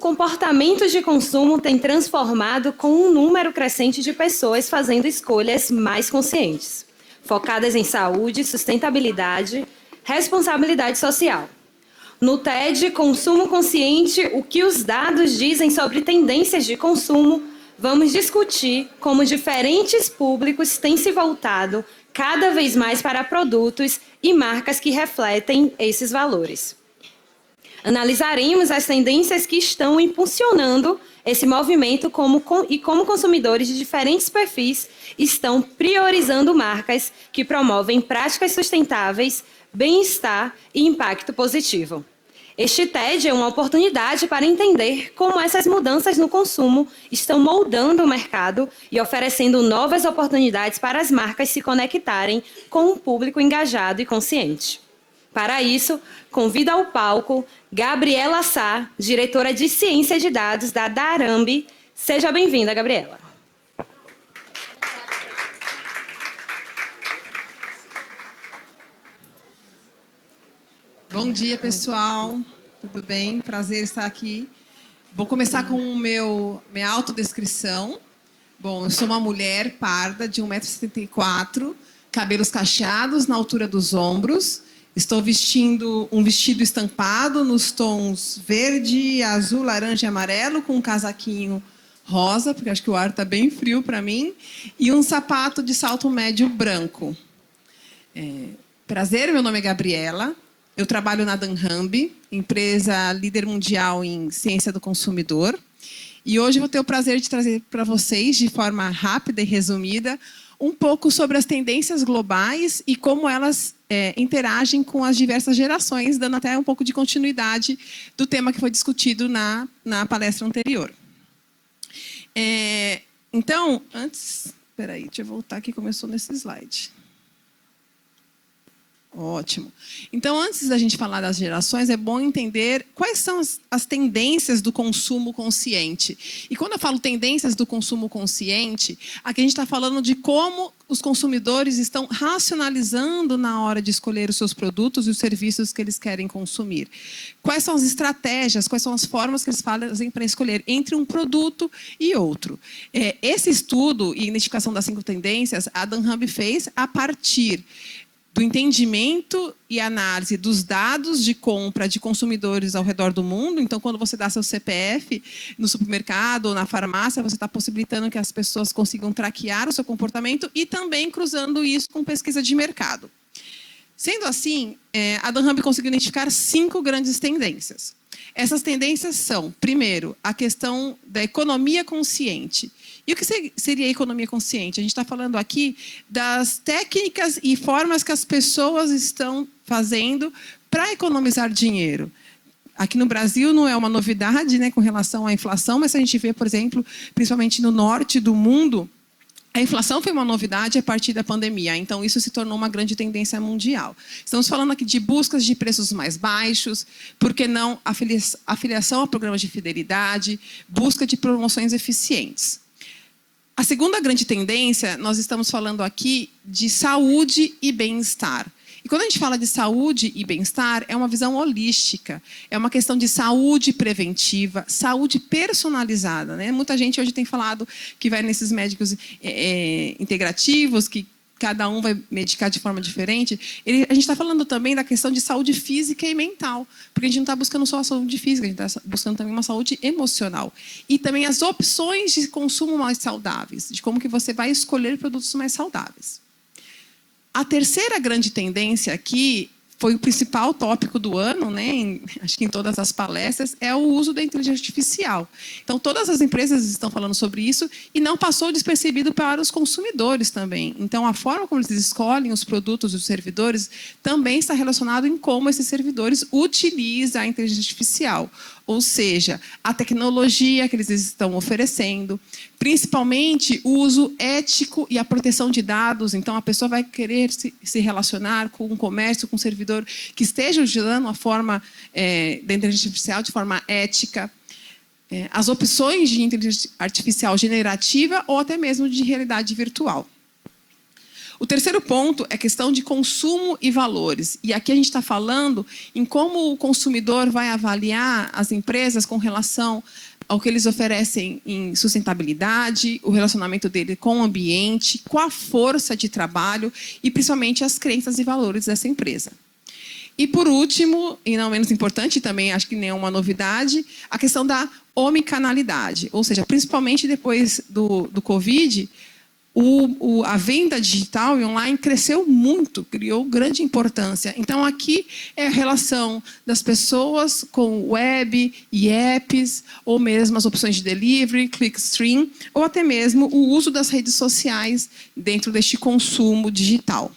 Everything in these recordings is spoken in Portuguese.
comportamentos de consumo têm transformado com um número crescente de pessoas fazendo escolhas mais conscientes, focadas em saúde, sustentabilidade, responsabilidade social. No TED Consumo Consciente, o que os dados dizem sobre tendências de consumo, vamos discutir como diferentes públicos têm se voltado cada vez mais para produtos e marcas que refletem esses valores. Analisaremos as tendências que estão impulsionando esse movimento e como consumidores de diferentes perfis estão priorizando marcas que promovem práticas sustentáveis, bem-estar e impacto positivo. Este TED é uma oportunidade para entender como essas mudanças no consumo estão moldando o mercado e oferecendo novas oportunidades para as marcas se conectarem com um público engajado e consciente. Para isso, convido ao palco Gabriela Sá, diretora de Ciência de Dados da Darambi. Seja bem-vinda, Gabriela. Bom dia, pessoal. Tudo bem? Prazer estar aqui. Vou começar com minha autodescrição. Bom, eu sou uma mulher parda de 1,74 m, cabelos cacheados na altura dos ombros. Estou vestindo um vestido estampado nos tons verde, azul, laranja e amarelo, com um casaquinho rosa, porque acho que o ar está bem frio para mim, e um sapato de salto médio branco. Prazer, meu nome é Gabriela. Eu trabalho na Darambi, empresa líder mundial em ciência do consumidor. E hoje vou ter o prazer de trazer para vocês, de forma rápida e resumida, um pouco sobre as tendências globais e como elas interagem com as diversas gerações, dando até um pouco de continuidade do tema que foi discutido na palestra anterior. Então, antes... Espera aí, deixa eu voltar aqui, começou nesse slide. Ótimo. Então, antes da gente falar das gerações, é bom entender quais são as tendências do consumo consciente. E quando eu falo tendências do consumo consciente, aqui a gente está falando de como os consumidores estão racionalizando na hora de escolher os seus produtos e os serviços que eles querem consumir. Quais são as estratégias, quais são as formas que eles fazem para escolher entre um produto e outro. Esse estudo e identificação das 5 tendências, a Darambi fez a partir do entendimento e análise dos dados de compra de consumidores ao redor do mundo. Então, quando você dá seu CPF no supermercado ou na farmácia, você está possibilitando que as pessoas consigam traquear o seu comportamento e também cruzando isso com pesquisa de mercado. Sendo assim, a Darambi conseguiu identificar 5 grandes tendências. Essas tendências são, primeiro, a questão da economia consciente. E o que seria a economia consciente? A gente está falando aqui das técnicas e formas que as pessoas estão fazendo para economizar dinheiro. Aqui no Brasil não é uma novidade, né, com relação à inflação, mas a gente vê, por exemplo, principalmente no norte do mundo, a inflação foi uma novidade a partir da pandemia, então isso se tornou uma grande tendência mundial. Estamos falando aqui de buscas de preços mais baixos, por que não afiliação a programas de fidelidade, busca de promoções eficientes. A segunda grande tendência, nós estamos falando aqui de saúde e bem-estar. E quando a gente fala de saúde e bem-estar, é uma visão holística. É uma questão de saúde preventiva, saúde personalizada, né? Muita gente hoje tem falado que vai nesses médicos integrativos, que cada um vai medicar de forma diferente. A gente está falando também da questão de saúde física e mental, porque a gente não está buscando só a saúde física, a gente está buscando também uma saúde emocional. E também as opções de consumo mais saudáveis, de como que você vai escolher produtos mais saudáveis. A terceira grande tendência aqui, foi o principal tópico do ano, né, acho que em todas as palestras, é o uso da inteligência artificial. Então, todas as empresas estão falando sobre isso e não passou despercebido para os consumidores também. Então, a forma como eles escolhem os produtos e os servidores também está relacionado em como esses servidores utilizam a inteligência artificial. Ou seja, a tecnologia que eles estão oferecendo, principalmente o uso ético e a proteção de dados. Então, a pessoa vai querer se relacionar com um comércio, com um servidor que esteja utilizando a forma da inteligência artificial de forma ética. As opções de inteligência artificial generativa ou até mesmo de realidade virtual. O terceiro ponto é questão de consumo e valores. E aqui a gente está falando em como o consumidor vai avaliar as empresas com relação ao que eles oferecem em sustentabilidade, o relacionamento dele com o ambiente, com a força de trabalho e principalmente as crenças e valores dessa empresa. E por último, e não menos importante, também acho que nenhuma novidade, a questão da omnicanalidade. Ou seja, principalmente depois do Covid, a venda digital e online cresceu muito, criou grande importância. Então, aqui é a relação das pessoas com web e apps, ou mesmo as opções de delivery, clickstream, ou até mesmo o uso das redes sociais dentro deste consumo digital.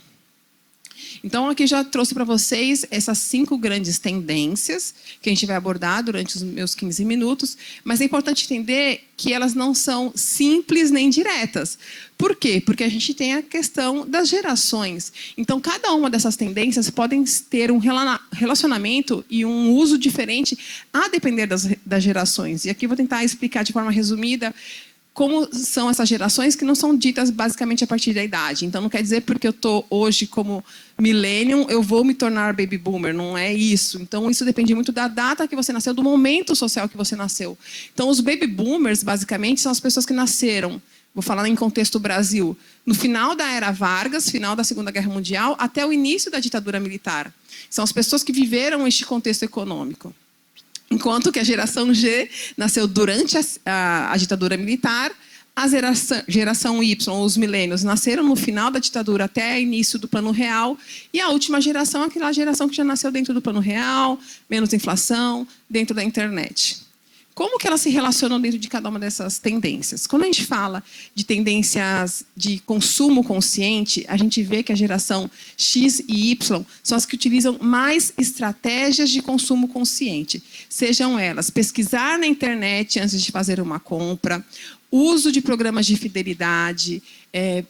Então, aqui já trouxe para vocês essas 5 grandes tendências que a gente vai abordar durante os meus 15 minutos, mas é importante entender que elas não são simples nem diretas. Por quê? Porque a gente tem a questão das gerações. Então, cada uma dessas tendências podem ter um relacionamento e um uso diferente a depender das gerações. E aqui eu vou tentar explicar de forma resumida como são essas gerações que não são ditas basicamente a partir da idade. Então, não quer dizer porque eu estou hoje como millennium, eu vou me tornar baby boomer. Não é isso. Então, isso depende muito da data que você nasceu, do momento social que você nasceu. Então, os baby boomers, basicamente, são as pessoas que nasceram, vou falar em contexto Brasil, no final da Era Vargas, final da Segunda Guerra Mundial, até o início da ditadura militar. São as pessoas que viveram este contexto econômico. Enquanto que a geração G nasceu durante a ditadura militar, a geração Y, os milênios, nasceram no final da ditadura até o início do Plano Real, e a última geração é aquela geração que já nasceu dentro do Plano Real, menos inflação, dentro da internet. Como que elas se relacionam dentro de cada uma dessas tendências? Quando a gente fala de tendências de consumo consciente, a gente vê que a geração X e Y são as que utilizam mais estratégias de consumo consciente. Sejam elas pesquisar na internet antes de fazer uma compra, uso de programas de fidelidade,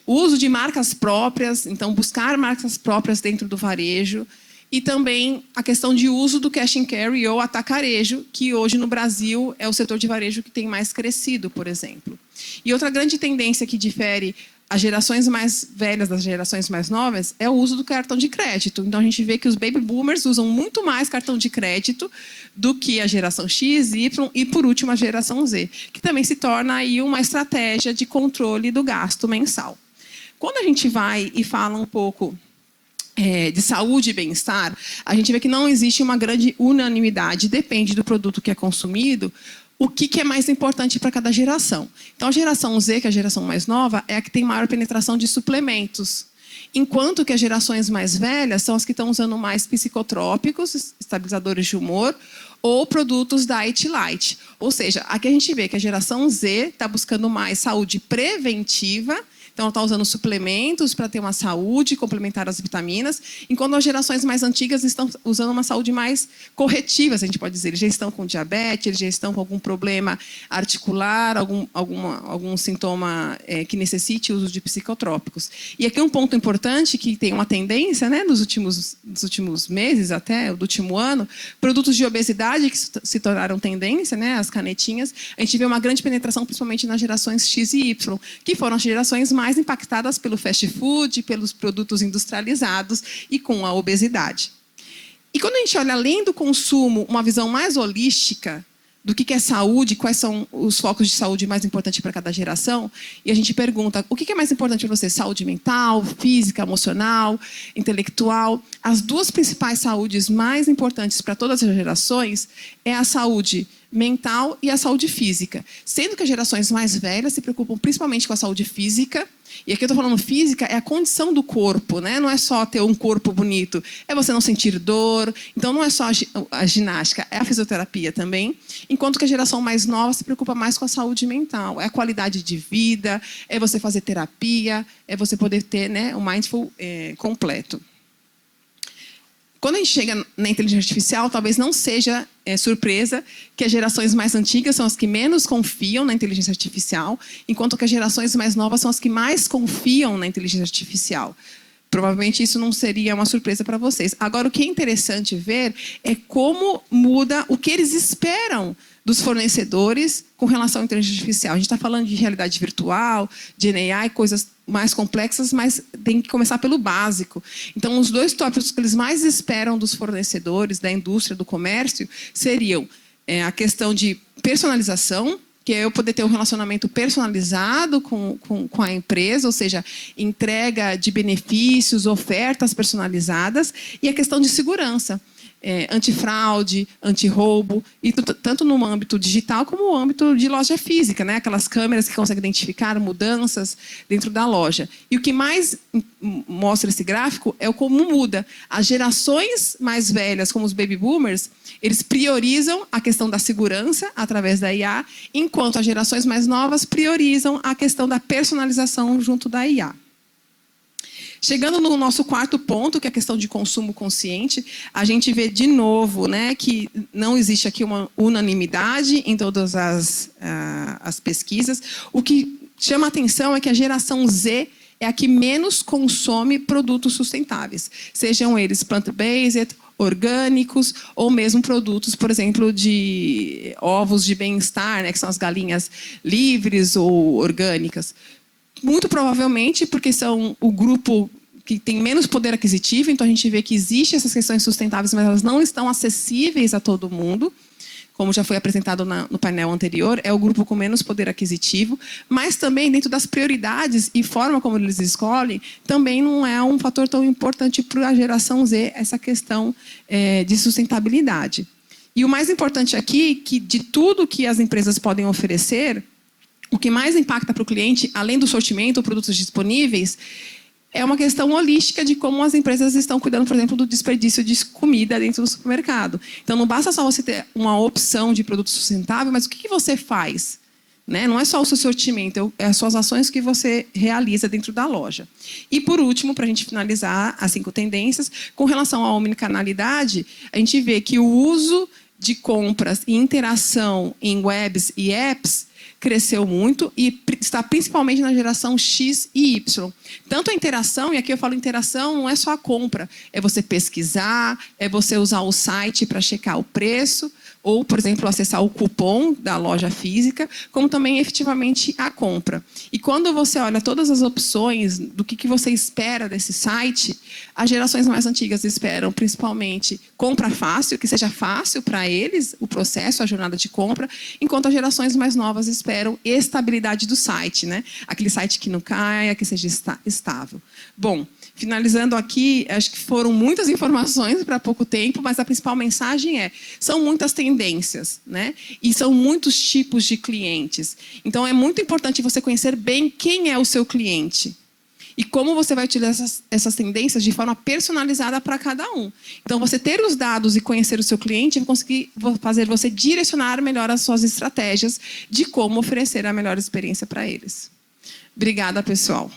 uso de marcas próprias, então buscar marcas próprias dentro do varejo, e também a questão de uso do cash and carry ou atacarejo, que hoje no Brasil é o setor de varejo que tem mais crescido, por exemplo. E outra grande tendência que difere as gerações mais velhas das gerações mais novas é o uso do cartão de crédito. Então, a gente vê que os baby boomers usam muito mais cartão de crédito do que a geração X, Y e, por último, a geração Z, que também se torna aí uma estratégia de controle do gasto mensal. Quando a gente vai e fala um pouco de saúde e bem-estar, a gente vê que não existe uma grande unanimidade, depende do produto que é consumido, o que é mais importante para cada geração. Então, a geração Z, que é a geração mais nova, é a que tem maior penetração de suplementos, enquanto que as gerações mais velhas são as que estão usando mais psicotrópicos, estabilizadores de humor, ou produtos diet light. Ou seja, aqui a gente vê que a geração Z está buscando mais saúde preventiva. Então, ela está usando suplementos para ter uma saúde, complementar as vitaminas, enquanto as gerações mais antigas estão usando uma saúde mais corretiva, se a gente pode dizer. Eles já estão com diabetes, eles já estão com algum problema articular, algum sintoma que necessite o uso de psicotrópicos. E aqui um ponto importante, que tem uma tendência, né, nos últimos meses, até do último ano, produtos de obesidade que se tornaram tendência, né, as canetinhas, a gente vê uma grande penetração, principalmente nas gerações X e Y, que foram as gerações mais impactadas pelo fast food, pelos produtos industrializados e com a obesidade. E quando a gente olha além do consumo, uma visão mais holística do que é saúde, quais são os focos de saúde mais importantes para cada geração, e a gente pergunta, o que é mais importante para você? Saúde mental, física, emocional, intelectual? As duas principais saúdes mais importantes para todas as gerações é a saúde mental e a saúde física. Sendo que as gerações mais velhas se preocupam principalmente com a saúde física. E aqui eu estou falando física, é a condição do corpo, né? Não é só ter um corpo bonito, é você não sentir dor. Então, não é só a ginástica, é a fisioterapia também. Enquanto que a geração mais nova se preocupa mais com a saúde mental. É a qualidade de vida, é você fazer terapia, é você poder ter, né, o mindful completo. Quando a gente chega na inteligência artificial, talvez não seja surpresa que as gerações mais antigas são as que menos confiam na inteligência artificial, enquanto que as gerações mais novas são as que mais confiam na inteligência artificial. Provavelmente isso não seria uma surpresa para vocês. Agora, o que é interessante ver é como muda o que eles esperam dos fornecedores com relação à inteligência artificial. A gente está falando de realidade virtual, de AI, coisas mais complexas, mas tem que começar pelo básico. Então, os 2 tópicos que eles mais esperam dos fornecedores, da indústria, do comércio, seriam a questão de personalização, que é eu poder ter um relacionamento personalizado com a empresa, ou seja, entrega de benefícios, ofertas personalizadas, e a questão de segurança, antifraude, antirroubo, e tanto no âmbito digital como no âmbito de loja física, né? Aquelas câmeras que conseguem identificar mudanças dentro da loja. E o que mais mostra esse gráfico é o como muda. As gerações mais velhas, como os baby boomers, eles priorizam a questão da segurança através da IA, enquanto as gerações mais novas priorizam a questão da personalização junto da IA. Chegando no nosso 4º ponto, que é a questão de consumo consciente, a gente vê de novo, né, que não existe aqui uma unanimidade em todas as pesquisas. O que chama a atenção é que a geração Z é a que menos consome produtos sustentáveis, sejam eles plant-based, orgânicos, ou mesmo produtos, por exemplo, de ovos de bem-estar, né, que são as galinhas livres ou orgânicas. Muito provavelmente porque são o grupo que tem menos poder aquisitivo, então a gente vê que existem essas questões sustentáveis, mas elas não estão acessíveis a todo mundo, como já foi apresentado no painel anterior, é o grupo com menos poder aquisitivo, mas também dentro das prioridades e forma como eles escolhem, também não é um fator tão importante para a geração Z, essa questão de sustentabilidade. E o mais importante aqui, que de tudo que as empresas podem oferecer, o que mais impacta para o cliente, além do sortimento, produtos disponíveis, é uma questão holística de como as empresas estão cuidando, por exemplo, do desperdício de comida dentro do supermercado. Então, não basta só você ter uma opção de produto sustentável, mas o que você faz? Né? Não é só o seu sortimento, é as suas ações que você realiza dentro da loja. E, por último, para a gente finalizar as 5 tendências, com relação à omnicanalidade, a gente vê que o uso de compras e interação em webs e apps cresceu muito e está principalmente na geração X e Y. Tanto a interação, e aqui eu falo interação, não é só a compra, é você pesquisar, é você usar o site para checar o preço, ou, por exemplo, acessar o cupom da loja física, como também efetivamente a compra. E quando você olha todas as opções do que você espera desse site, as gerações mais antigas esperam principalmente compra fácil, que seja fácil para eles o processo, a jornada de compra, enquanto as gerações mais novas esperam estabilidade do site, né? Aquele site que não caia, que seja estável. Bom, finalizando aqui, acho que foram muitas informações para pouco tempo, mas a principal mensagem são muitas tendências, né? E são muitos tipos de clientes. Então, é muito importante você conhecer bem quem é o seu cliente e como você vai utilizar essas tendências de forma personalizada para cada um. Então, você ter os dados e conhecer o seu cliente vai conseguir fazer você direcionar melhor as suas estratégias de como oferecer a melhor experiência para eles. Obrigada, pessoal.